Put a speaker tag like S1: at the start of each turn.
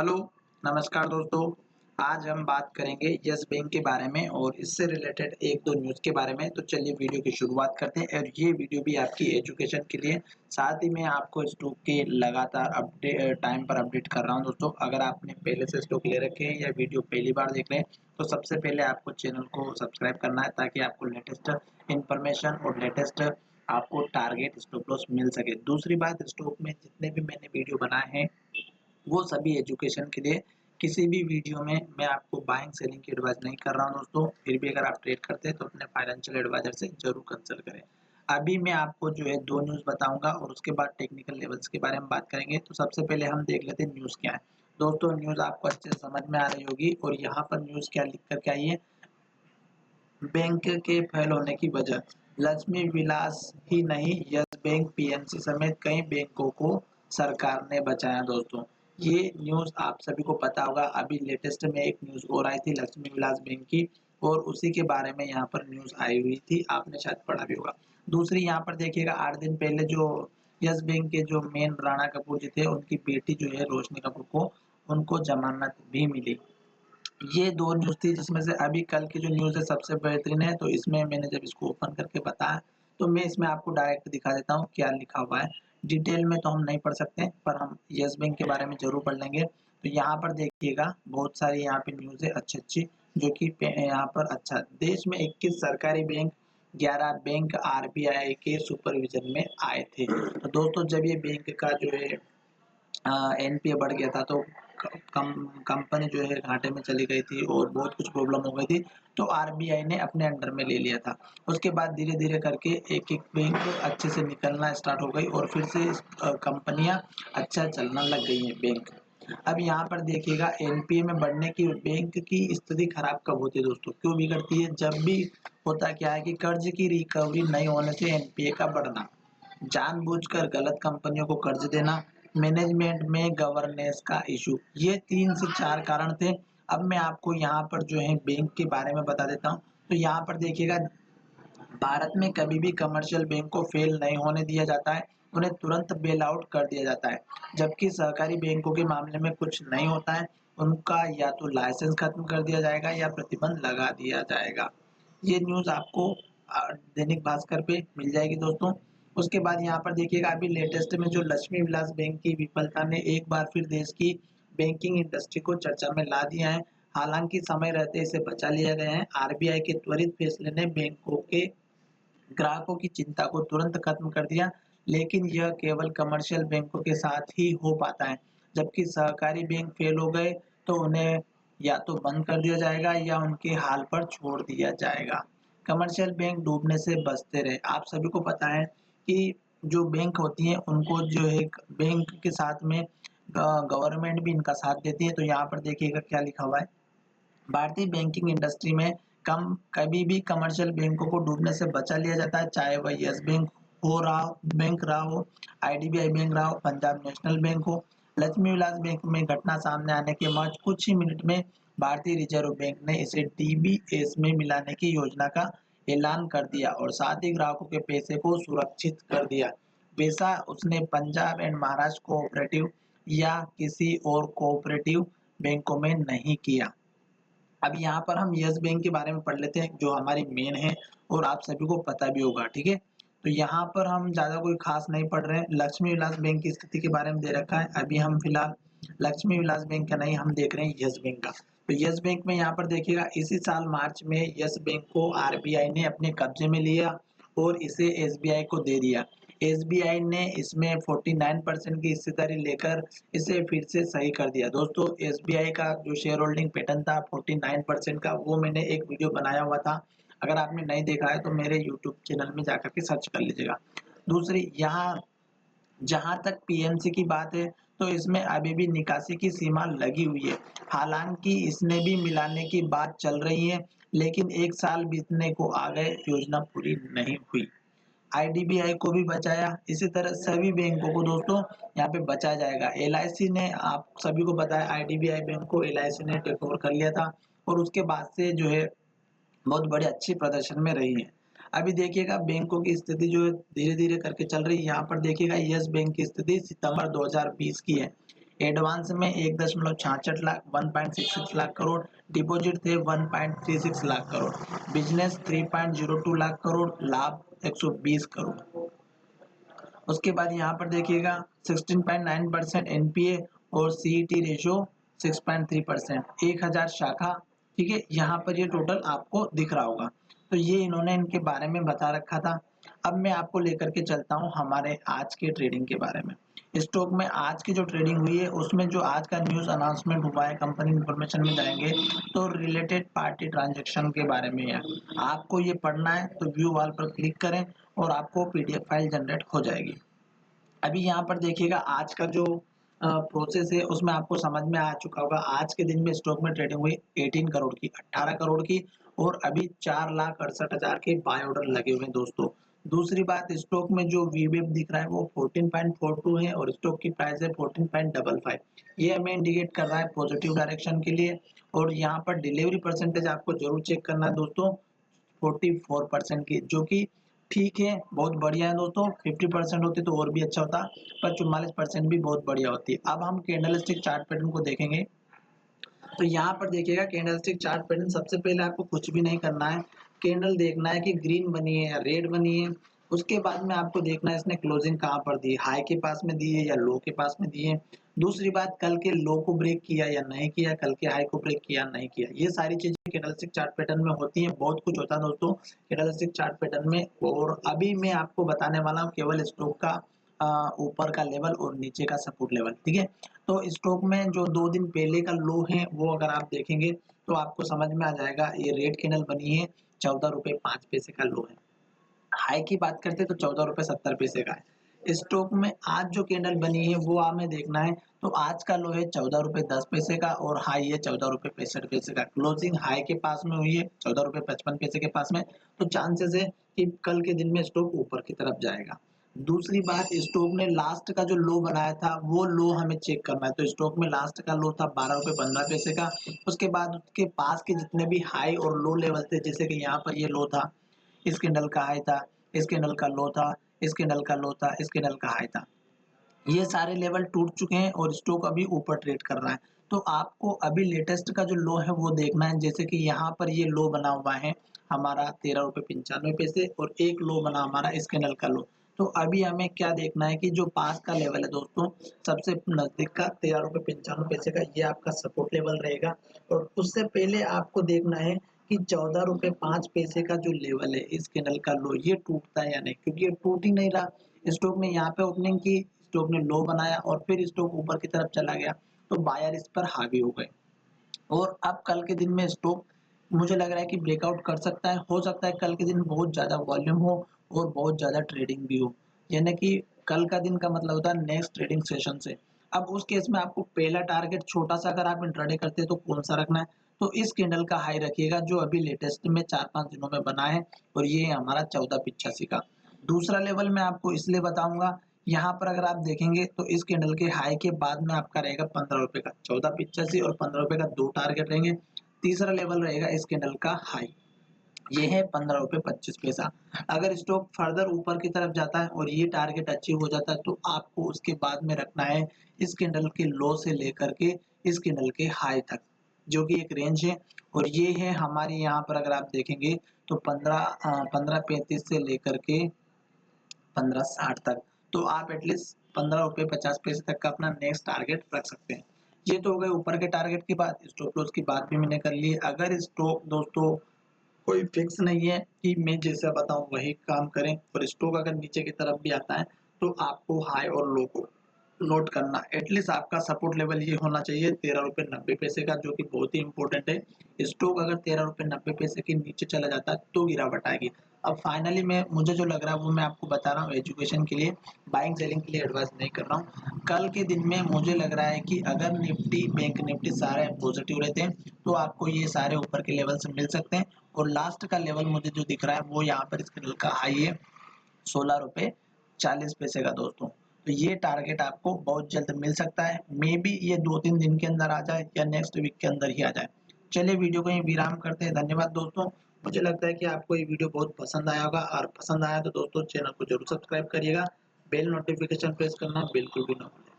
S1: Hello, नमस्कार दोस्तों। आज हम बात करेंगे यस बैंक के बारे में और इससे रिलेटेड 1-2 न्यूज़ के बारे में। तो चलिए वीडियो की शुरुआत करते हैं और ये वीडियो भी आपकी एजुकेशन के लिए, साथ ही मैं आपको स्टॉक के लगातार टाइम पर अपडेट कर रहा हूँ दोस्तों। अगर आपने पहले से स्टॉक ले रखे हैं या वीडियो पहली बार देख रहे हैं, तो सबसे पहले आपको चैनल को सब्सक्राइब करना है ताकि आपको लेटेस्ट इन्फॉर्मेशन और लेटेस्ट आपको टारगेट स्टॉप लॉस मिल सके। दूसरी बात, स्टॉक में जितने भी मैंने वीडियो बनाए हैं वो सभी एजुकेशन के लिए। किसी भी वीडियो में मैं आपको बाइंग सेलिंग की एडवाइस नहीं कर रहा हूं दोस्तों। फिर भी अगर आप ट्रेड करते हैं तो अपने फाइनेंशियल एडवाइजर से जरूर कंसल्ट करें। अभी मैं आपको जो है 2 न्यूज़ बताऊंगा और उसके बाद टेक्निकल लेवल्स के बारे में बात करेंगे। तो सबसे पहले हम देख लेते हैं न्यूज़ क्या है। दोस्तों, न्यूज़ आपको अच्छे से समझ में आ रही होगी और यहाँ पर न्यूज़ क्या लिख कर के आई है। बैंक के फेल होने की वजह लक्ष्मी विलास ही नहीं, यस बैंक, पीएनसी समेत कई बैंकों को सरकार ने बचाया दोस्तों। ये न्यूज़ आप सभी को पता होगा। अभी लेटेस्ट में एक न्यूज़ और आई थी लक्ष्मी विलास बैंक की और उसी के बारे में यहाँ पर न्यूज़ आई हुई थी, आपने शायद पढ़ा भी होगा। दूसरी यहाँ पर देखिएगा, 8 दिन पहले जो यस बैंक के जो मेन राणा कपूर जी थे, उनकी बेटी जो है रोशनी कपूर को, उनको जमानत भी मिली। ये 2 न्यूज़ थी जिसमें से अभी कल की जो न्यूज़ है सबसे बेहतरीन है। तो इसमें मैंने जब इसको ओपन करके बताया तो मैं इसमें आपको डायरेक्ट दिखा देता हूँ क्या लिखा हुआ है। डिटेल में तो हम नहीं पढ़ सकते पर हम यस बैंक के बारे में ज़रूर पढ़ लेंगे। तो यहाँ पर देखिएगा बहुत सारी यहाँ पे न्यूज़ है अच्छी-अच्छी, जो कि यहाँ पर अच्छा देश में 21 सरकारी बैंक, 11 बैंक आरबीआई के सुपरविज़न में आए थे। तो दोस्तों, जब ये बैंक का जो है एनपीए बढ़ गया था तो कम कंपनी जो है घाटे में चली गई थी और बहुत कुछ प्रॉब्लम हो गई थी। तो आरबीआई ने अपने अंडर में ले लिया था। उसके बाद धीरे-धीरे करके एक-एक बैंक अच्छे से निकलना स्टार्ट हो गई और फिर से कंपनियां अच्छा चलना लग गई हैं बैंक। अब यहाँ पर देखिएगा, एनपीए में बढ़ने की बैंक की स्थिति खराब कब होती है दोस्तों? क्यों बिगड़ती है? जब भी होता क्या है कि कर्ज की रिकवरी नहीं होने से एनपीए का बढ़ना, जानबूझकर गलत कंपनियों को कर्ज देना, मैनेजमेंट में गवर्नेंस का इशू, ये 3 से 4 कारण थे। अब मैं आपको यहाँ पर जो है बैंक के बारे में बता देता हूँ। तो यहाँ पर देखिएगा, भारत में कभी भी कमर्शियल बैंक को फेल नहीं होने दिया जाता है, उन्हें तुरंत बेल आउट कर दिया जाता है। जबकि सहकारी बैंकों के मामले में कुछ नहीं होता है, उनका या तो लाइसेंस खत्म कर दिया जाएगा या प्रतिबंध लगा दिया जाएगा। ये न्यूज़ आपको दैनिक भास्कर पे मिल जाएगी दोस्तों। उसके बाद यहाँ पर देखिएगा, अभी लेटेस्ट में जो लक्ष्मी विलास बैंक की विफलता ने एक बार फिर देश की बैंकिंग इंडस्ट्री को चर्चा में ला दिया है। हालांकि समय रहते इसे बचा लिया गया है। आरबीआई के त्वरित फैसले ने बैंकों के ग्राहकों की चिंता को तुरंत खत्म कर दिया, लेकिन यह केवल कमर्शियल बैंकों के साथ ही हो पाता है। जबकि सहकारी बैंक फेल हो गए तो उन्हें या तो बंद कर दिया जाएगा या उनके हाल पर छोड़ दिया जाएगा। कमर्शियल बैंक डूबने से बचते रहे। आप सभी को पता है कि जो बैंक होती हैं उनको जो है बैंक के साथ में गवर्नमेंट भी इनका साथ देती है। तो यहाँ पर देखिएगा क्या लिखा हुआ है। भारतीय बैंकिंग इंडस्ट्री में कम कभी भी कमर्शियल बैंकों को डूबने से बचा लिया जाता है, चाहे वह यस बैंक रहा हो, आईडीबीआई बैंक रहा हो, पंजाब नेशनल बैंक हो। लक्ष्मी विलास बैंक में घटना सामने आने के बाद कुछ ही मिनट में भारतीय रिजर्व बैंक ने इसे डीबीएस में मिलाने की योजना का ऐलान कर दिया और साथ ही ग्राहकों के पैसे को सुरक्षित कर दिया। वैसा उसने पंजाब एंड महाराष्ट्र कोऑपरेटिव या किसी और कोऑपरेटिव बैंकों में नहीं किया। अब यहाँ पर हम यस बैंक के बारे में पढ़ लेते हैं जो हमारी मेन है और आप सभी को पता भी होगा, ठीक है। तो यहाँ पर हम ज़्यादा कोई खास नहीं पढ़ रहे हैं। लक्ष्मी विलास बैंक की स्थिति के बारे में दे रखा है। अभी हम फिलहाल लक्ष्मी विलास बैंक का नहीं, हम देख रहे हैं यस बैंक का। तो यस बैंक में यहाँ पर देखिएगा, इसी साल मार्च में यस बैंक को आरबीआई ने अपने कब्जे में लिया और इसे एसबीआई को दे दिया। एसबीआई ने इसमें 49% की हिस्सेदारी लेकर इसे फिर से सही कर दिया। दोस्तों, एसबीआई का जो शेयर होल्डिंग पैटर्न था 49% का, वो मैंने एक वीडियो बनाया हुआ था। अगर आपने नहीं देखा है तो मेरे यूट्यूब चैनल में जाकर के सर्च कर लीजिएगा। दूसरी, यहाँ जहाँ तक पीएमसी की बात है तो इसमें अभी भी निकासी की सीमा लगी हुई है। हालांकि इसने भी मिलाने की बात चल रही है, लेकिन 1 साल बीतने को आ गए, योजना पूरी नहीं हुई। आईडीबीआई को भी बचाया, इसी तरह सभी बैंकों को दोस्तों यहाँ पे बचाया जाएगा। एलआईसी ने, आप सभी को पता है, आईडीबीआई बैंक को एलआईसी ने टेक ओवर कर लिया था और उसके बाद से जो है बहुत बड़े अच्छे प्रदर्शन में रही है। अभी देखिएगा बैंकों की स्थिति जो है धीरे-धीरे करके चल रही है। यहाँ पर देखिएगा यस बैंक की स्थिति सितंबर 2020 की है। एडवांस में 1.66 लाख 1.66 लाख करोड़, डिपॉजिट थे 1.36 लाख करोड़, बिजनेस 3.02 लाख करोड़, लाभ 120 करोड़। उसके बाद यहाँ पर देखिएगा 16.9% एनपीए और सीईटी रेशियो 6.3%, 1000 शाखा। ठीक है, यहाँ पर ये टोटल आपको दिख रहा होगा। तो ये इन्होंने इनके बारे में बता रखा था। अब मैं आपको लेकर के चलता हूँ हमारे आज के ट्रेडिंग के बारे में। स्टॉक में आज की जो ट्रेडिंग हुई है उसमें जो आज का न्यूज़ अनाउंसमेंट हुआ है, कंपनी इंफॉर्मेशन में जाएंगे तो रिलेटेड पार्टी ट्रांजैक्शन के बारे में है। आपको ये पढ़ना है तो व्यू वाल पर क्लिक करें और आपको पीडीएफ फाइल जनरेट हो जाएगी। अभी यहाँ पर देखिएगा आज का जो प्रोसेस है उसमें आपको समझ में आ चुका होगा। आज के दिन में स्टॉक में ट्रेडिंग हुई 18 करोड़ की, 18 करोड़ की, और अभी 4,68,000 के बाय ऑर्डर लगे हुए हैं दोस्तों। दूसरी बात, स्टॉक में जो वीवेब दिख रहा है वो 14.42 है और स्टॉक की प्राइस है 14.55। ये हमें इंडिकेट कर रहा है पॉजिटिव डायरेक्शन के लिए। और यहाँ पर डिलीवरी परसेंटेज आपको जरूर चेक करना है दोस्तों, 44% की, जो कि ठीक है, बहुत बढ़िया है दोस्तों। 50% होती तो और भी अच्छा होता, पर 44% भी बहुत बढ़िया होती है। अब हम कैंडलस्टिक चार्ट पैटर्न को देखेंगे तो यहाँ पर देखिएगा कैंडलस्टिक चार्ट पैटर्न। सबसे पहले आपको कुछ भी नहीं करना है, कैंडल देखना है कि ग्रीन बनी है या रेड बनी है। उसके बाद में आपको देखना है इसने क्लोजिंग कहाँ पर दी, हाई के पास में दी है या लो के पास में दी है। दूसरी बात, कल के लो को ब्रेक किया या नहीं किया, कल के हाई को ब्रेक किया नहीं किया। ये सारी चीजें कैंडलस्टिक चार्ट पैटर्न में होती है। बहुत कुछ होता है दोस्तों कैंडलस्टिक चार्ट पैटर्न में। और अभी मैं आपको बताने वाला हूँ केवल स्टॉक का ऊपर का लेवल और नीचे का सपोर्ट लेवल। ठीक है, तो स्टॉक में जो 2 दिन पहले का लो है वो अगर आप देखेंगे तो आपको समझ में आ जाएगा। ये रेड कैंडल बनी है, 14 रुपए 5 पैसे का लो है। हाई की बात करते हैं तो 14 रुपए 70 पैसे का है। स्टॉक में आज जो कैंडल बनी है वो हमें देखना है। तो आज का लो है 14 रुपए 10 पैसे का और हाई है 14 रुपए 65 पैसे का। क्लोजिंग हाई के पास में हुई है 14 रुपए 55 पैसे के पास में। तो चांसेस है कि कल के दिन में स्टॉक ऊपर की तरफ जाएगा। दूसरी बात, स्टॉक ने लास्ट का जो लो बनाया था वो लो हमें चेक करना है। तो स्टॉक में लास्ट का लो था 12 रुपए 15 पैसे का। उसके बाद उसके पास के जितने भी हाई और लो लेवल थे, जैसे कि यहाँ पर ये लो था, इस कैंडल का हाई था, इस कैंडल का लो था, इस कैंडल का लो था, इस कैंडल का हाई था। ये सारे लेवल टूट चुके हैं और स्टॉक अभी ऊपर ट्रेड कर रहा है। तो आपको अभी लेटेस्ट का जो लो है वो देखना है। जैसे कि यहाँ पर ये लो बना हुआ है हमारा 13 रुपए 95 पैसे और एक लो बना हमारा इस कैंडल का लो। तो अभी हमें क्या देखना है कि जो पास का लेवल है दोस्तों, सबसे नजदीक का 13 रुपए 95 पैसे का, ये आपका सपोर्ट लेवल रहेगा। और उससे पहले आपको देखना है कि 14 रुपए 5 पैसे का जो लेवल है इस कैंडल का लो, ये टूटता है या नहीं, क्योंकि ये टूट ही नहीं रहा। स्टॉक ने यहाँ पे ओपनिंग की, स्टॉक ने लो बनाया और फिर स्टॉक ऊपर की तरफ चला गया, तो बायर इस पर हावी हो गए। और अब कल के दिन में स्टॉक मुझे लग रहा है कि ब्रेकआउट कर सकता है। हो सकता है कल के दिन बहुत ज़्यादा वॉल्यूम हो और बहुत ज़्यादा ट्रेडिंग भी हो, यानी कि कल का दिन का मतलब होता है नेक्स्ट ट्रेडिंग सेशन से। अब उस केस में आपको पहला टारगेट छोटा सा, अगर आप इंट्राडे करते हैं तो कौन सा रखना है, तो इस कैंडल का हाई रखिएगा जो अभी लेटेस्ट में 4-5 दिनों में बना है और ये है हमारा 1485 का। दूसरा लेवल मैं आपको इसलिए बताऊंगा, यहाँ पर अगर आप देखेंगे तो इस कैंडल के हाई के बाद में आपका रहेगा 15 रुपए का 1485 और 15 रुपए का 2 टारगेट रहेंगे। तीसरा लेवल रहेगा इस कैंडल का हाई, ये है 15 रुपए 25 पैसा। अगर स्टॉक फर्दर ऊपर की तरफ जाता है और ये टारगेट अचीव हो जाता है तो आपको उसके बाद में रखना है इस कैंडल के लो से लेकर के इस कैंडल के हाई तक, जो कि एक रेंज है। और ये है हमारे यहाँ पर अगर आप देखेंगे तो 1535 से लेकर के 1560 तक। तो आप एटलीस्ट 15 रुपए 50 पैसे तक का अपना नेक्स्ट टारगेट रख सकते हैं। ये तो हो गए ऊपर के टारगेट की बात। स्टॉप लॉस की बात भी मैंने कर ली। अगर स्टॉक दोस्तों कोई फिक्स नहीं है कि मैं जैसा बताऊं वही काम करें, और स्टॉक अगर नीचे की तरफ भी आता है तो आपको हाई और लो को नोट करना। एटलीस्ट आपका सपोर्ट लेवल ये होना चाहिए 13 रुपए 90 पैसे का, जो कि बहुत ही इंपॉर्टेंट है। स्टॉक अगर 13 रुपए 90 पैसे के नीचे चला जाता है तो गिरावट आएगी। अब फाइनली मैं मुझे जो लग रहा है वो मैं आपको बता रहा हूँ, एजुकेशन के लिए, बाइंग सेलिंग के लिए एडवाइस नहीं कर रहा हूँ। कल के दिन में मुझे लग रहा है कि अगर निफ्टी बैंक निफ्टी सारे पॉजिटिव रहते हैं तो आपको ये सारे ऊपर के लेवल से मिल सकते हैं। और लास्ट का लेवल मुझे जो दिख रहा है वो यहाँ पर इस कैंडल का हाई है 16 रुपए 40 पैसे का दोस्तों। तो ये टारगेट आपको बहुत जल्द मिल सकता है। मे बी ये 2-3 दिन के अंदर आ जाए या नेक्स्ट वीक के अंदर ही आ जाए। चलिए वीडियो को यहीं विराम करते हैं। धन्यवाद दोस्तों। मुझे लगता है कि आपको ये वीडियो बहुत पसंद आया होगा, और पसंद आया तो दोस्तों चैनल को जरूर सब्सक्राइब करिएगा। बेल नोटिफिकेशन प्रेस करना बिल्कुल भी ना भूलें।